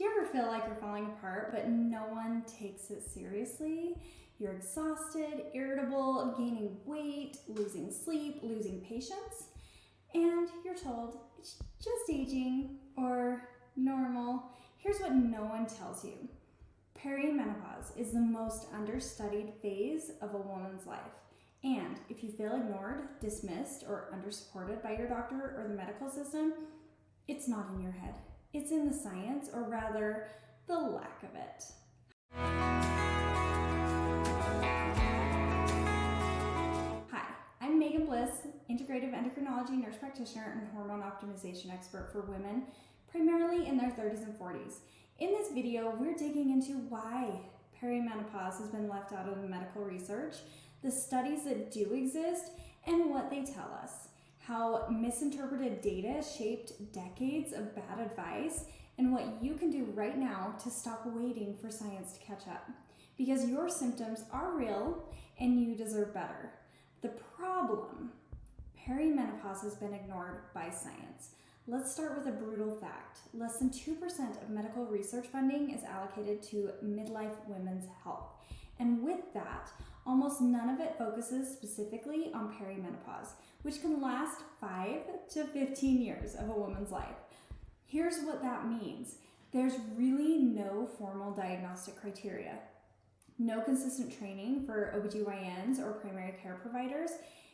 Do you ever feel like you're falling apart, but no one takes it seriously? You're exhausted, irritable, gaining weight, losing sleep, losing patience, and you're told it's just aging or normal. Here's what no one tells you. Perimenopause is the most understudied phase of a woman's life. And if you feel ignored, dismissed, or undersupported by your doctor or the medical system, it's not in your head. It's in the science, or rather, the lack of it. Hi, I'm Bliss, integrative endocrinology nurse practitioner and hormone optimization expert for women, primarily in their 30s and 40s. In this video, we're digging into why perimenopause has been left out of the medical research, the studies that do exist, and what they tell us. How misinterpreted data shaped decades of bad advice, and what you can do right now to stop waiting for science to catch up. Because your symptoms are real and you deserve better. The problem, perimenopause has been ignored by science. Let's start with a brutal fact. Less than 2% of medical research funding is allocated to midlife women's health. And with that, almost none of it focuses specifically on perimenopause, which can last 5 to 15 years of a woman's life. Here's what that means. There's really no formal diagnostic criteria, no consistent training for OBGYNs or primary care providers,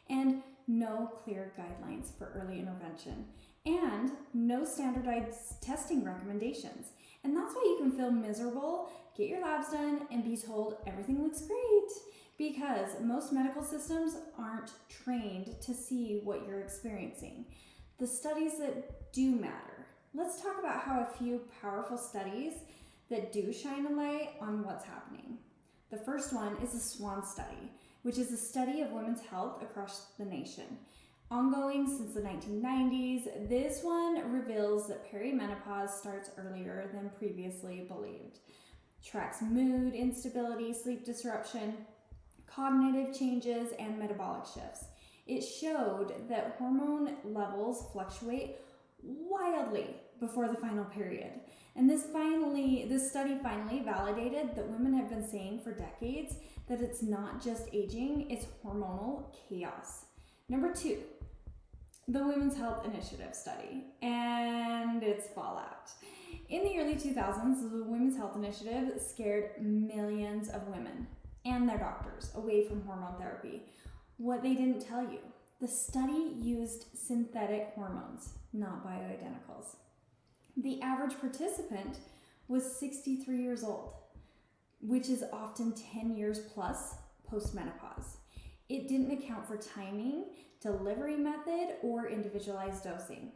and no clear guidelines for early intervention, and no standardized testing recommendations. And that's why you can feel miserable, get your labs done, and be told everything looks great, because most medical systems aren't trained to see what you're experiencing. The studies that do matter. Let's talk about how a few powerful studies that do shine a light on what's happening. The first one is the SWAN Study, which is a study of women's health across the nation. Ongoing since the 1990s, this one reveals that perimenopause starts earlier than previously believed. Tracks mood, instability, sleep disruption, cognitive changes, and metabolic shifts. It showed that hormone levels fluctuate wildly before the final period. And this study finally validated that women have been saying for decades that it's not just aging, it's hormonal chaos. Number 2, the Women's Health Initiative study and its fallout. In the early 2000s, the Women's Health Initiative scared millions of women and their doctors away from hormone therapy. What they didn't tell you, the study used synthetic hormones, not bioidenticals. The average participant was 63 years old, which is often 10 years plus post-menopause. It didn't account for timing, delivery method, or individualized dosing.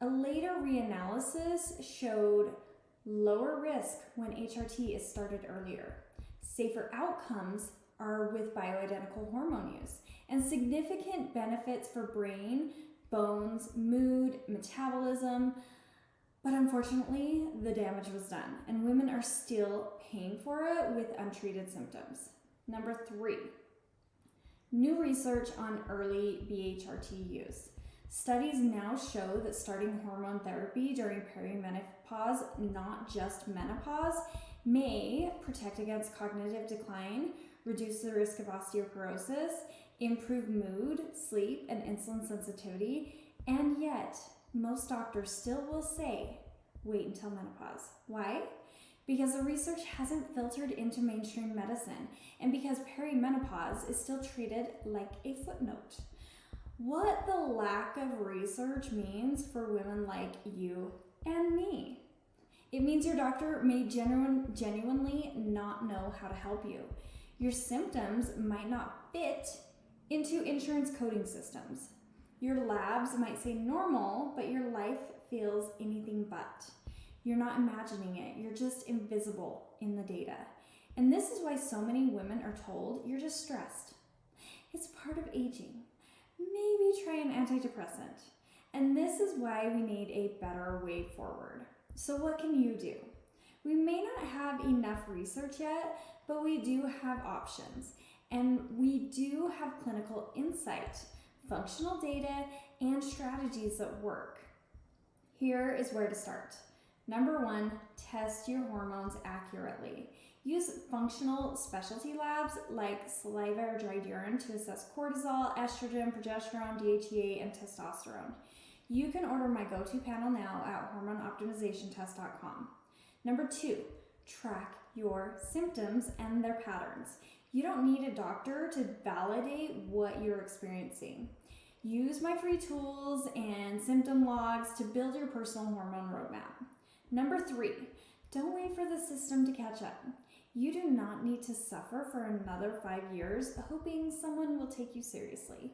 A later reanalysis showed lower risk when HRT is started earlier. Safer outcomes are with bioidentical hormone use, and significant benefits for brain, bones, mood, metabolism. But unfortunately, the damage was done, and women are still paying for it with untreated symptoms. Number 3, new research on early BHRT use. Studies now show that starting hormone therapy during perimenopause, not just menopause, may protect against cognitive decline, reduce the risk of osteoporosis, improve mood, sleep, and insulin sensitivity, and yet most doctors still will say, wait until menopause. Why? Because the research hasn't filtered into mainstream medicine, and because perimenopause is still treated like a footnote. What the lack of research means for women like you and me. It means your doctor may genuinely not know how to help you. Your symptoms might not fit into insurance coding systems. Your labs might say normal, but your life feels anything but. You're not imagining it. You're just invisible in the data. And this is why so many women are told you're just stressed. It's part of aging. Maybe try an antidepressant. And this is why we need a better way forward. So what can you do? We may not have enough research yet, but we do have options. And we do have clinical insight, functional data, and strategies that work. Here is where to start. Number 1, test your hormones accurately. Use functional specialty labs like saliva or dried urine to assess cortisol, estrogen, progesterone, DHEA, and testosterone. You can order my go-to panel now at hormoneoptimizationtest.com. Number 2, track your symptoms and their patterns. You don't need a doctor to validate what you're experiencing. Use my free tools and symptom logs to build your personal hormone roadmap. Number 3, don't wait for the system to catch up. You do not need to suffer for another 5 years hoping someone will take you seriously.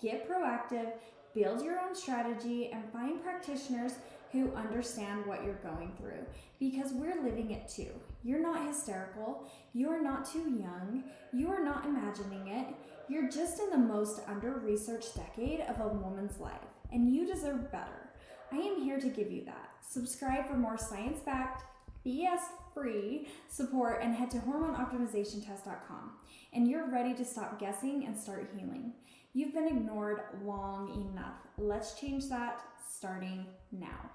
Get proactive, build your own strategy, and find practitioners who understand what you're going through, because we're living it too. You're not hysterical, you are not too young, you are not imagining it, you're just in the most under-researched decade of a woman's life, and you deserve better. I am here to give you that. Subscribe for more science-backed, BS-free support and head to hormoneoptimizationtest.com, and you're ready to stop guessing and start healing. You've been ignored long enough. Let's change that starting now.